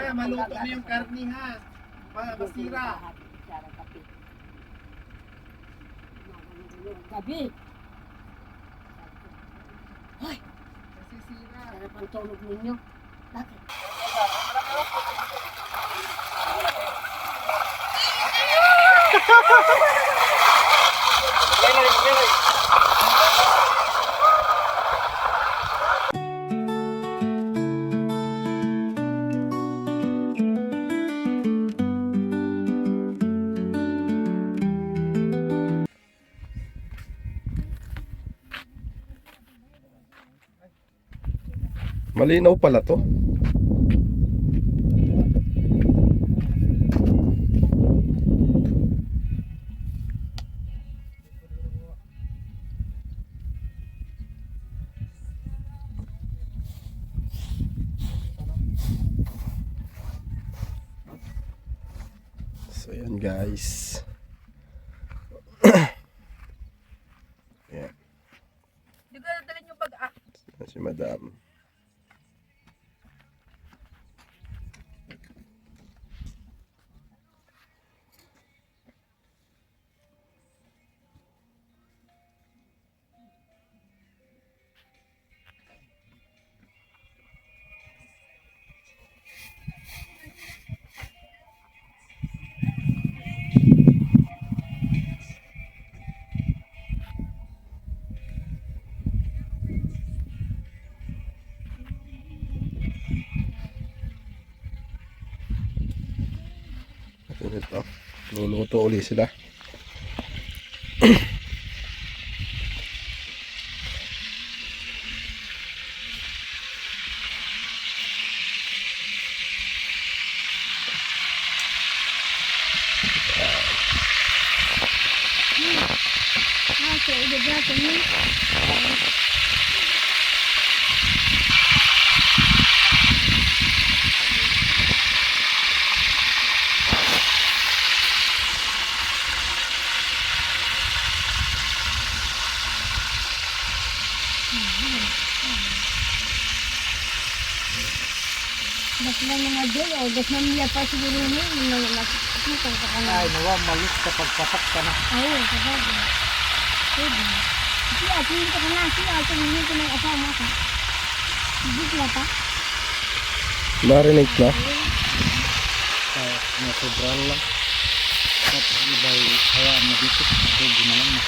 ha, maluto na yung karni ha. Masira. Gabi. Hoy, Masisira. sarap ang tulog ninyo. Bakit? Malinaw pala to. So yan guys. Yan. Di ko nadalhin yung pag-act. Si Madam. Ito, luluto ulit sila. Udah berapa nih? Mas na mga doy, o das na niya pa siguro niya, nakikita ka na. Ay, nawa, malis ka pagpasak ka na. Oo, sasabi. Pwede. Kasi atin ka na, siya atin hindi ko ng asawa ka. Hindi ka pa? Marinate na. Nasobral lang. At iba'y hayaan mo dito. Ito, gumalang na.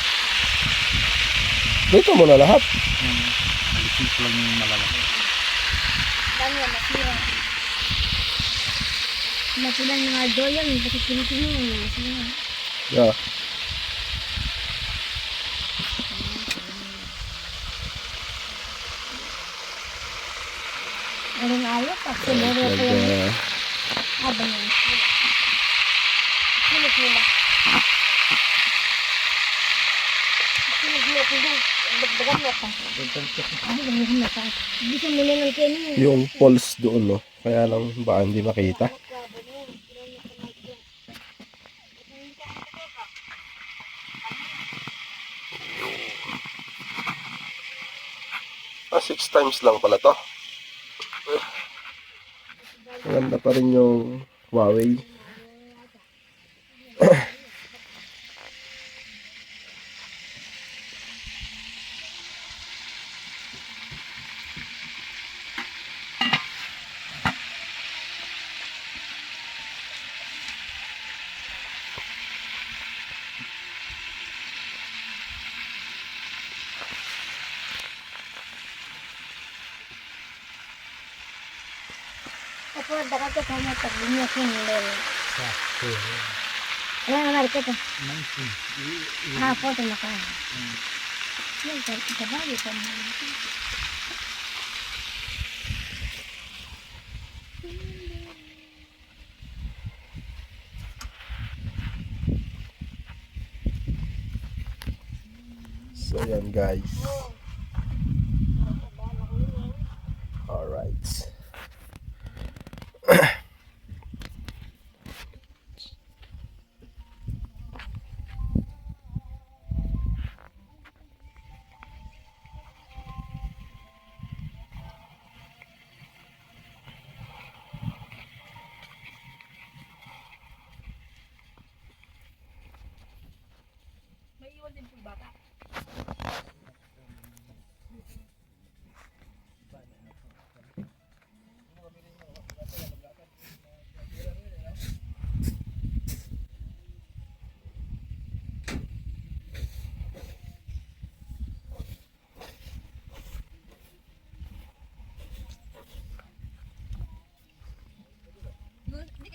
Dito mo na lahat. Simple lang yung malalaki. Dami yan, masira. Matulan yung mga doyan, kasi pilitin mo, masira. Yeah. Anong alok? Akselero ko yung abang yan. Sila. Sila ko doon. Dagdagan mo pa. Dagdagan mo pa. Hindi siya minanong kayo niyo. Yung poles doon, no? Kaya lang baka hindi makita. 6 times lang pala to. Maganda pa rin yung Huawei. Ako dapat ka kanya taglinya ko nilay. Wala na marito to. Foto na ka. Yan, kita bago ka na. So yan guys. Alright.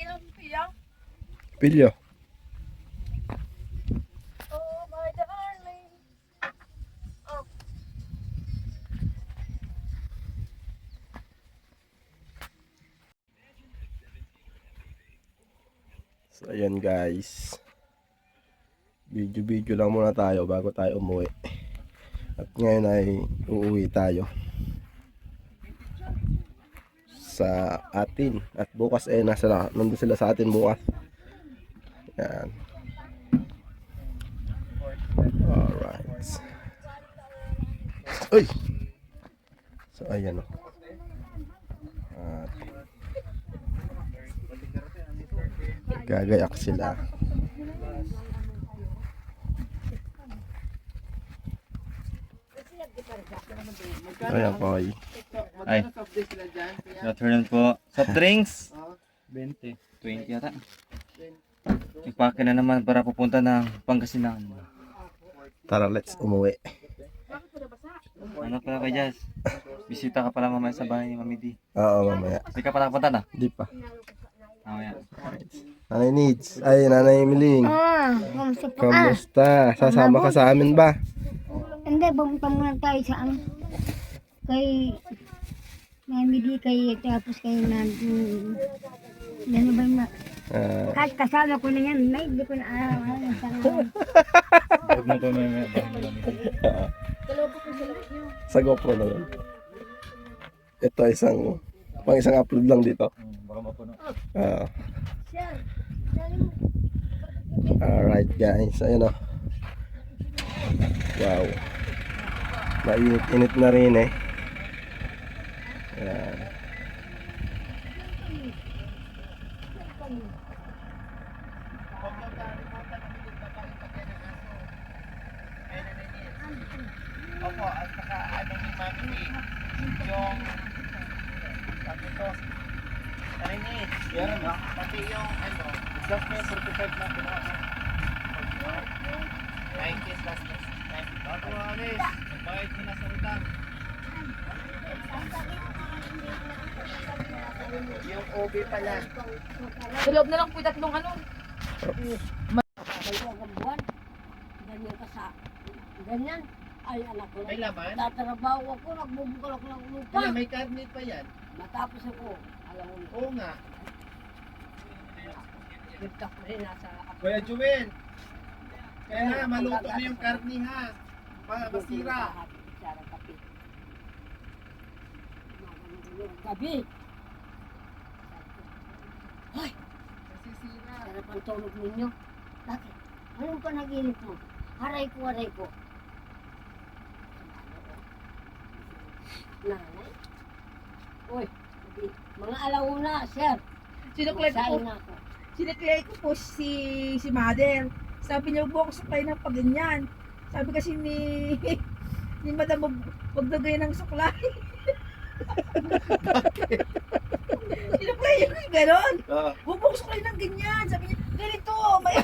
ng piyang. Pilyo. Oh, my darling. Oh. So ayan guys. Video lang muna tayo bago tayo umuwi. At ngayon ay uuwi tayo sa atin. At bukas nandun sila sa atin bukas. Yan. Alright. Uy! So ayan o. At gagayak sila. Ayan po ay. Ay. Afternoon po. Soft drinks? 20. 20 yata. Ipake na naman para pupunta ng Pangasinan. Tara, let's umuwi. Ano pala kay Jazz? Bisita ka pala mamaya sa bahay ni Mami D. Oo, mamaya. Hindi ka pala punta na? Di pa. Mamaya. Nanay Needs. Ay, Nanay Miling. Kamusta po? Kamusta? Sasama ka sa amin ba? Hindi, pumunta muna tayo sa kay Mami D, tapos kay ano ba yung kahit kasama ko na yan, hindi ko na alam. Huwag mo ito mamaya. Sa GoPro na yun. Ito pang isang upload lang dito. Baka mapuno. Alright guys, ayun o. Wow. Mainit-init na rin eh. Ayan. Opo, at saka ano ni Mami yung sabi ko Chinese, yan no? Pati yung ano, just may 45 na kinuha na 90 plus 90. Bago alis, bayad mo na sa utang. Yung OB pala. Sa loob na lang po tatlong ano. Ganyan ka sa ganyan. Ay, anak ko. May laman? Tatrabaho ako, nagbubukal ako ng lupa. Wala, may cabinet pa yan. Matapos ako, alam mo, Oo nga. nagtak na rin nasa Kuya Juwen, kaya nga maluto na yung karni ha. Masira. Gabi. Hoy, Masisira. sarap ang tulog ninyo. Bakit? Anong panaginip mo? Aray ko. Nanay? Uy, mga alauna, sir. Sinuklay ko po. Sain na ako. Sinuklay ko po si Mother. Sabi niya, huwag ako suklay ng paganyan. Sabi kasi ni Madam, huwag na ganyan ng suklay. Sinuklay niya ko yung gano'n. Huwag mo suklay ng ganyan. Sabi niya, ganito. May...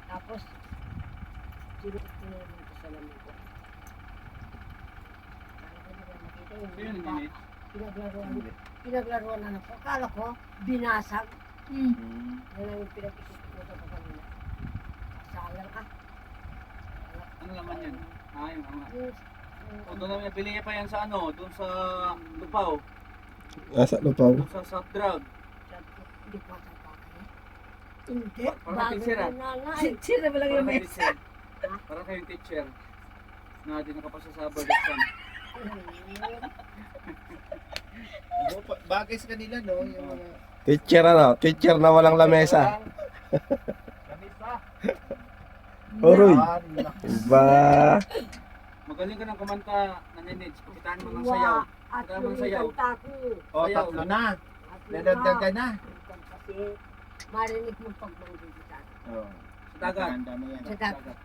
Tapos, sinukot ko na naman ito sa lamin ko. Pinaglaruan na ako. Akala ko, binasag. Yan ang pinag-isip ko sa kanina. Salang ka. Ano naman yan? Yung mga. O doon namin nabili niya pa yan sa ano, doon sa Lupaw, Nasa lupaw. doon sa soft drug. Sabi ko, hindi ko matapakay. Hindi. Parang Bago teacher, ko nanay. Sino ba lang Para yung kayong mesa? teacher. Para kayong teacher. Na di nakapasa sa production. Bagay sa kanila no, yung mga... Teacher na walang lamesa. Oroy. Iba. Magaling ka ng kumanta, naninits. Pakitaan mo ng sayaw. At Pakitaan mo ng yung sayaw. kanta ko. O, tatlo na. Dadagdagan na. Kasi marinig mo pagmanggigitan. Sa dagat. Handa mo yan. Sa dagat.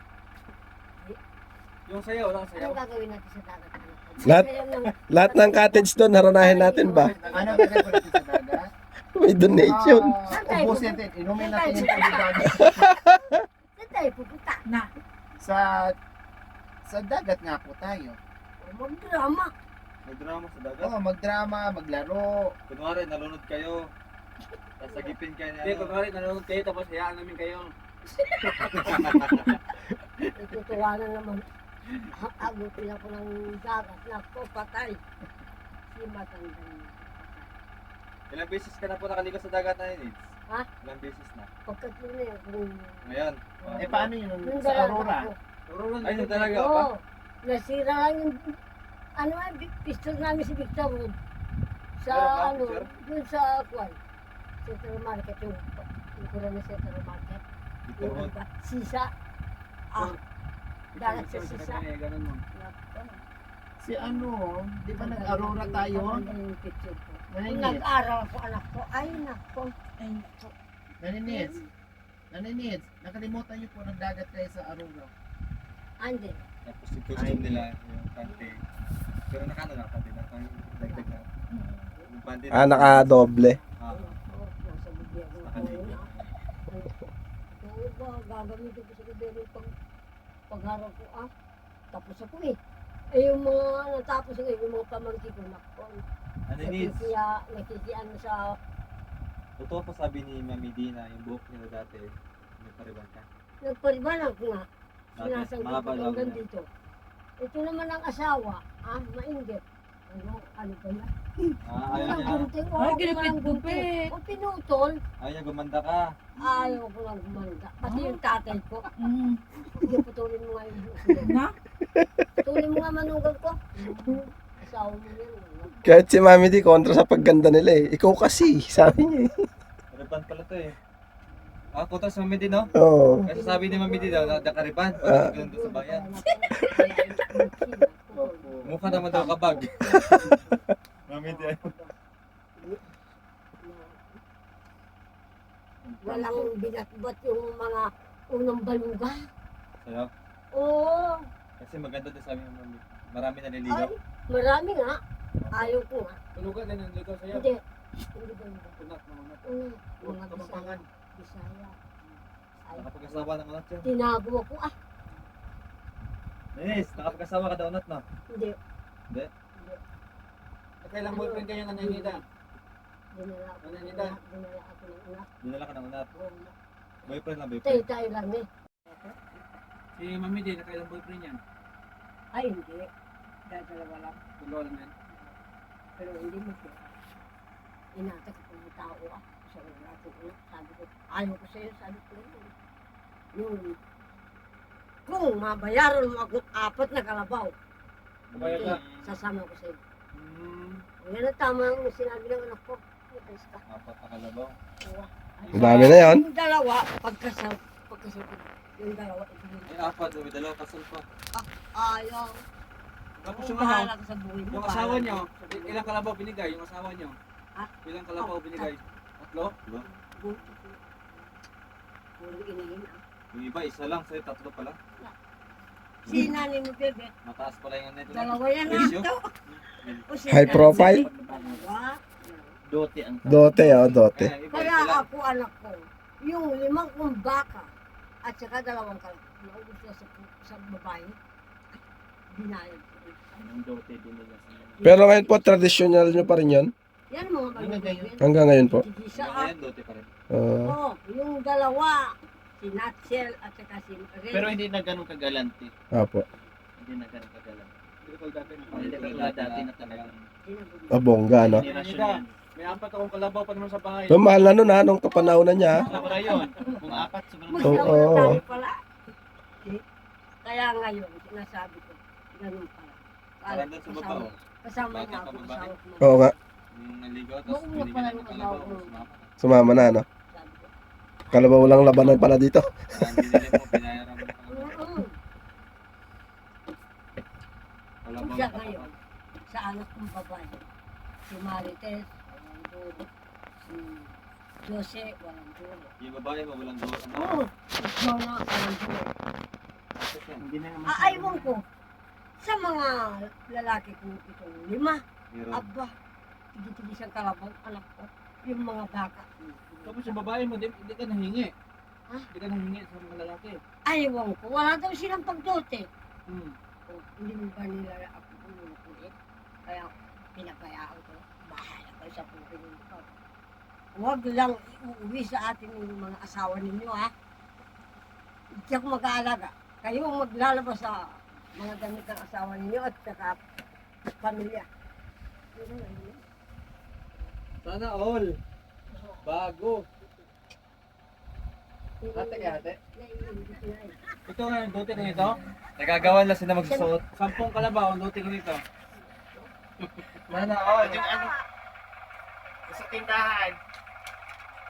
Yung sayaw, lang sayaw. Ano gagawin natin sa dagat? Lahat- Sayaw ng- Lahat ng cottage doon, haranahin natin ba? Ano gagawin natin sa dagat? May donation. Ubusin natin. Inumin natin yung tubig dagat. Saan tayo pupunta? Na. Sa dagat nga po tayo. Magdrama. Magdrama sa dagat. Oo, magdrama, maglaro. Kunwari, nalunod kayo. Tapos sagipin kayo niya. Hindi, kunwari, nalunod kayo tapos hayaan namin kayo. Itutuwa na naman. Agutin ako ng dagat. Nako, patay. Si matanda niya. Ilang beses ka na po nakaligo sa dagat na yun, Ids? Ha? Ilang beses na? Pagkatlo na yun. Ngayon. Eh, paano yun Yung sa dalaga Aurora? ko. Ay, yung talaga pa? Oo. Nasira lang yung ano nga, pistol namin si Victor Wood. Sa Meron ba, ano, picture? dun sa Kwan. Central Market, yung kura na Central Market. Victor Yung Hood. sisa. Ah, dagat sa sisa. Ganun mo. Si ano, di ba nag-Aurora tayo? Maganda yung picture ko. Kung Naninits. nag-aral ako, anak ko, ay nako. Ay nako. Naninits. Naninits. Nakalimutan niyo po ng dagat kayo sa Aurora. Ande. Tapos yung costume nila, yung panty. Pero nakano na, panty na. Dagdag na. Yung panty na. Nakadoble. Ah. Oo, nasa gobyerno ko Nakaligo. na. Oo ba, gagamitin ko sa gobyerno pag-aral ko Tapos ako Eh yung mga natapos ko yung mga pamangkin ko nako. Ano needs? Nakikiano sa Totoo pa sabi ni Mami Dina, yung buhok nila dati, may pariban ka. nagparibanag ko nga. Dati, Sinasanggot mahaba ko lang hanggang yan. dito. Ito naman ang asawa, mainggit. Ano ba yan? Ayaw Walang niya. gunting. Ay, Walang ginupit-gupit. Kung pinutol, Ayaw niya gumanda ka. ayaw ko lang gumanda. Pati yung tatay ko, hindi putulin mo nga yung buhok mo. Na? Putulin mo nga manugang ko. Asawa mo yan. Kahit si Mami di kontra sa pagganda nila eh. Ikaw kasi, sabi niya eh. Kariban pala to eh. Kontra sa Mami Din, no? Oo. Kasi sabi ni Mami Din daw, nakariban. Ah. Pag doon sa bayan. Mukha naman daw kabag. Mami Din. Walang binatbat yung mga unang baluga. Sayo. Oo. Kasi maganda din sabi ni Mami. Marami naliligaw. Ay, marami nga. Ayaw ko nga. Tulugan din ang ligaw sa'yo. Hindi. Hindi baluga. Tunat na mga. Mga Bisaya. Bisaya. Ay, Nakapag-asawa ng anak siya. tinago ako. Nice, nakapag-asawa ka daw anak na. Hindi. Hindi? Kailang boyfriend kayo na nanginida? Dinala ako. Ano nila? Dinala ako ng una. Dinala ka ng anak. Boyfriend lang, Tayo boyfriend. tayo lang Si Mami Din, nakailang boyfriend yan? Ay, hindi. Dalawa lang. Dalawa lang yan. Pero hindi mo po. Inatak ko ng tao Sa natin una. Sabi ko, ayaw ko sa'yo. Sabi ko yung kung mabayaran mo ako 4 na kalabaw, Kabaya ka? sasama ko sa'yo. Hmm. Yan ang tama ang sinabi ng anak ko. Alis ka. Apat na kalabaw. Ang dami na yan. Yung dalawa, pagkasal ko. Yung dalawa, Ay, apat. May dalawa kasal pa. ayaw. Tapos Kung yung bahala ano, ka sa buhay mo. yung asawa niyo, ilang kalabaw binigay yung asawa niyo? Ha? Ilang kalabaw binigay? Tatlo? Puro inihin Yung iba, isa lang. Sa'yo, tatlo pala. Si nanay mo, bebe. Mataas pala yung nito. Dalawa yan Presyo? ito. O si High nanay, profile? dalawa. Dote ang Dote dote. Kaya, iba, Kaya isa lang. ako, anak ko, yung 5 kong baka at saka 2 kalak, naubos na sa babae, binayad ko. Ang dote din nila sa Pero ngayon po, traditional nyo pa rin yun? Yan mga kaibigan. Hanggang ngayon po. Isa Ngayon, dote pa rin. Oo, yung dalawa, si Natchel at saka si Ren. Pero hindi na ganun kagalante. Apo. Hindi na ganun kagalante. Hindi ko dati na Hindi ko dati na talaga. Bongga, no? Generasyon yan. May apat akong kalabaw pa naman sa bahay. Pero mahal na nun ha, nung kapanahonan niya. ha? Sobra yun. Kung apat, sobrang Oo. Magkawa na tayo pala. Kaya ngayon, sinasabi ko, ganun pala. Parang doon sa baba, oh. Kasama Bakit nga ako, pababa? kasama ko. Oo nga, Yung naligaw, tapos Mauna binigyan pala ng yung kalabaw. asawa ko. Sumama. sumama na, no? Sabi ko. Kalabaw walang labanan pala dito. Ang binili mo, binayaran mo na kalabaw. Oo. Kalabaw Siya na ngayon, sa anak kong babae, si Marites, walang dulo. Si Jose, walang dulo. Yung babae mo, walang gawa. Oo, si Jonah, walang dulo. Hindi na naman. Aaywan ko, sa mga lalaki kong itong 5, Meron. aba, tigit-tigit siyang kalabaw, anak ko, yung mga baka. Tapos yung babae mo, hindi ka nahingi. Ha? Hindi ka nahingi sa mga lalaki. Aywan ko, wala daw silang pagdote. Hmm. O, hindi mo ba nila ako pinupulit? Kaya pinabayaan ko. Bahala kayo sa buhay ninyo. Huwag lang iuwi sa atin yung mga asawa ninyo, ha? Hindi ako mag-aalaga. Kayo ang maglalabas sa mga gamit ng asawa ninyo at saka pamilya. Sana all. Bago. Ate kaya ate? Ito nga yung duty ko nito. Nagagawan lang sila magsusuot. 10 kalabaw ang duty ko nito. Sana all. Yung ano, sa tindahan.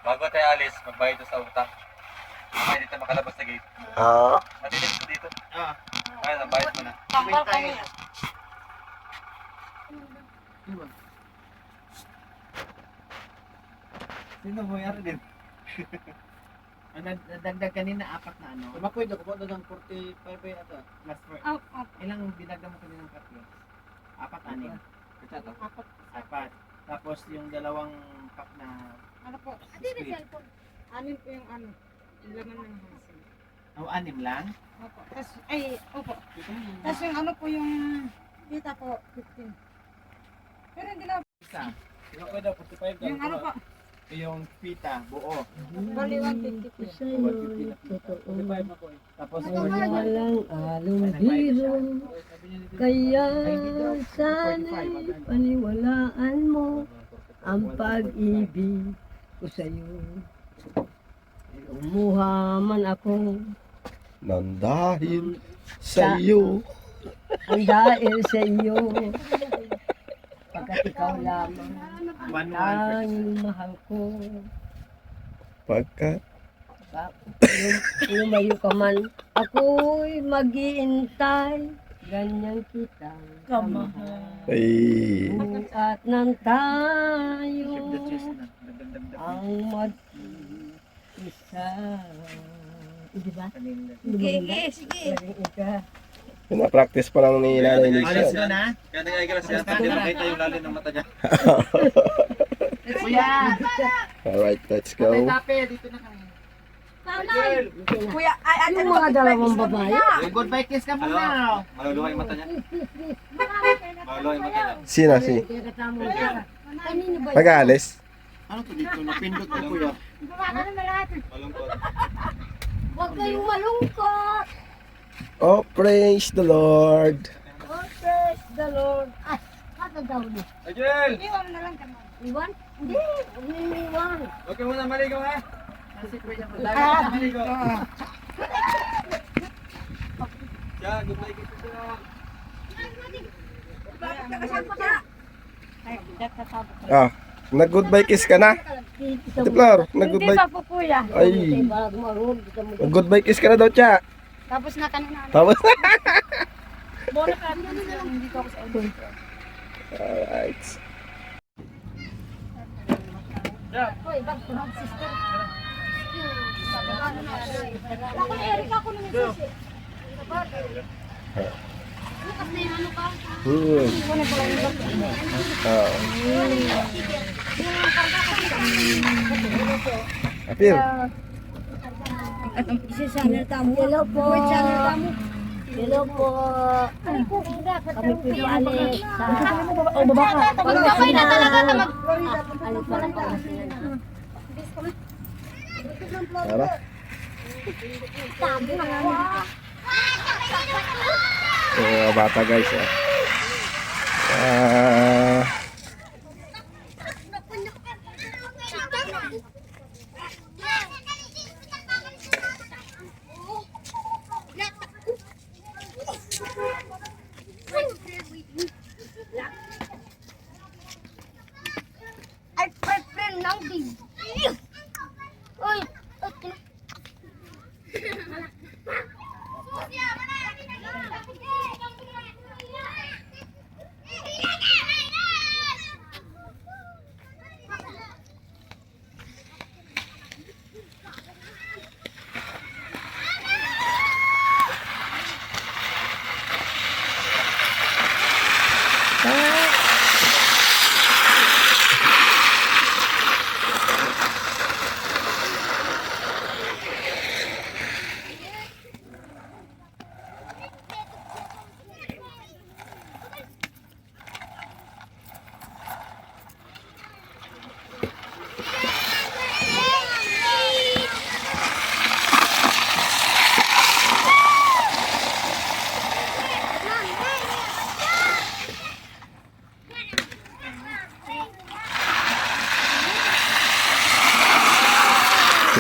Bago tayo alis, magbayad tayo sa utang. Mamaya dito makalabas sa gate. Ah, Matilis ko dito. Ah, Kaya nabayad mo na. wait tayo. Sino mo yari din? Nadagdag kanina, 4 na ano. Makoy, nakuha na ng 45 ay ata. Last word. Ilang dinagdag mo kanina ng cartridge? 4, 6. Kaya ito. 4. Tapos yung dalawang pack na Ano po? split. Anin po yung ano? Yung laman ng hasil. Oh, 6 lang? Opo. Opo. Tapos yung ano po yung kita po, 15. Pero hindi na, Isa. Makoy daw, 45 daw. yung ano po, Yung pita, buo. bali 150 po. Sa'yo'y totoo. 45 makoy. Tapos Walang alumbiro, kaya sana'y paniwalaan mo ang pag-ibig ko sa'yo. Umuha man ako, nang dahil sa iyo. ang dahil sa iyo. Pagkat ikaw lamang, 1-1. tanging mahal ko. Pagkat Lumayo ka man, ako'y mag-iintay, ganyan kitang kamahal. ay At nang tayo Keep the chest na. Dagdag. ang mag-isa. Di ba? Kanina. Sige. pina-practice pa lang ni Nanay Alis Lisa. ko na. Kaya nag-aigras siya, hindi makita yung lalim ng mata niya. Kuya! Alright, let's go. Tape, dito na kami. Kuya, ay, Yung mga dalawang babae, Goodbye kiss ka muna. Maluluha yung mata niya. Maluluha yung mata niya. Sino si? kanino ba yun? Mag-aalis? Ano to dito? Napindot ko kuya. Malungkot. Huwag kayong malungkot. Oh, praise the Lord. Oh, praise the Lord. Ah, ano daw niya? Ajel! Iwan na lang kami. Iwan? Hindi, huwag niyong iwan. Huwag ka muna maligaw ha. Kasi kuya mo. Lagi ka maligaw. Siya, good night kita siya. Ay, datatabo ko. Ah, nag-goodbye kiss ka na? Tiplar, Hindi nag-goodbye. pa po kuya. Ay, mag-goodbye kiss ka na daw, Cha. Tapos na kanina. Tapos Bola ka, hindi ko ako sa ulo. alright. Hoy, bag ko ng sister. Ako na Eric, ako na may susi. Bukas na yung ano ka? Ah. Apir. Channel tamo. Hello po. Hello po. Kami po alis sa... O, baba ka. Magkakay na talaga na mag... Alis pa lang po. Tara. Tamo na nga. Mga bata guys. Ah. Ay, friend lang din. Uy,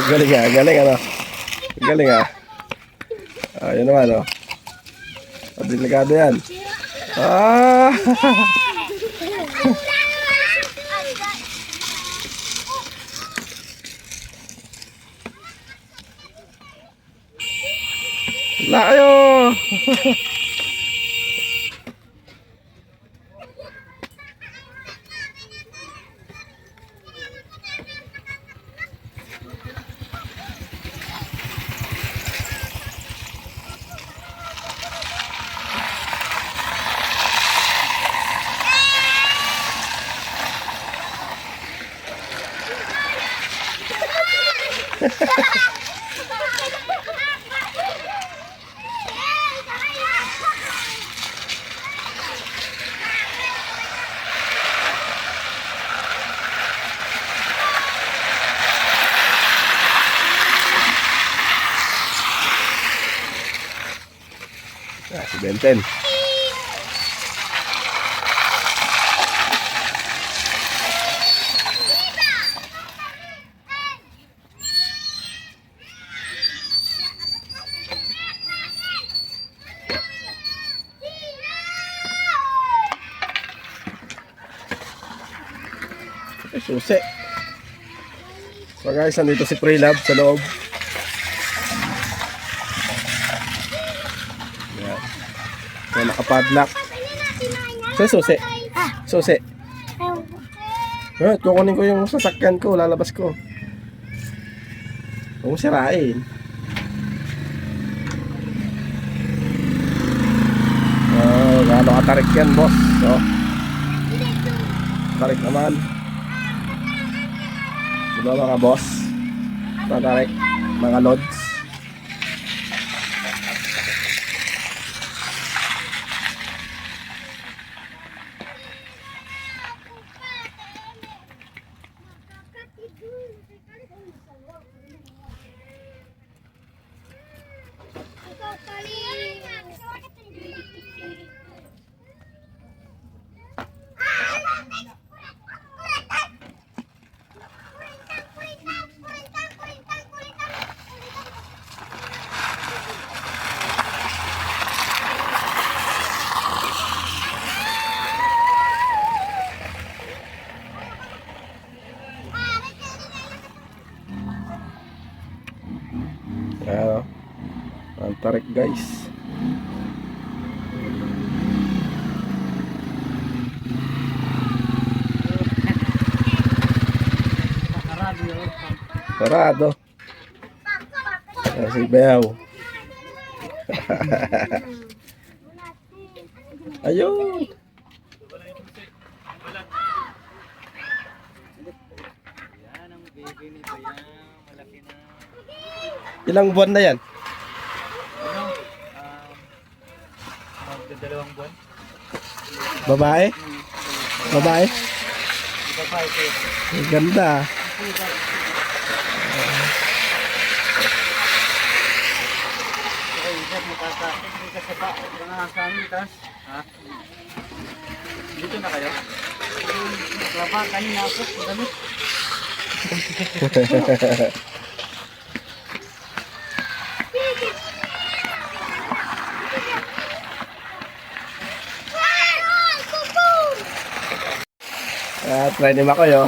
Galing ah, galing ano. Galing ah. Ah, yun naman oh. Ah, delikado yan. Ah! Layo! Ah, si Benten. Ay, susi. So guys, nandito si Prelab sa loob. Yan. So, nakapadlock. So, susi. Susi. Kukunin ko yung sasakyan ko, lalabas ko. Huwag mo sirain. Gaano katarik yan, boss. So, tarik naman. Diba mga boss? Tarik, mga lods. Ayan, ang tarik guys. Sarado. Ayan si Bew. Ayun. Ilang buwan na yan? Magdadalawang buwan. Babae? Babae? Babae ko. Ang ganda. Okay, Dad, makaka-explain ka sa pa. Mga sa amin, tas. Ha? Dito na kayo? Baba, kanina ako. Madami. Try ni Makoy oh.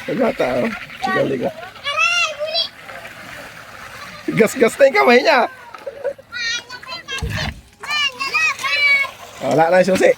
Nagata oh. Galing ah. Gas-gas na yung kamay niya. Wala na yung susi.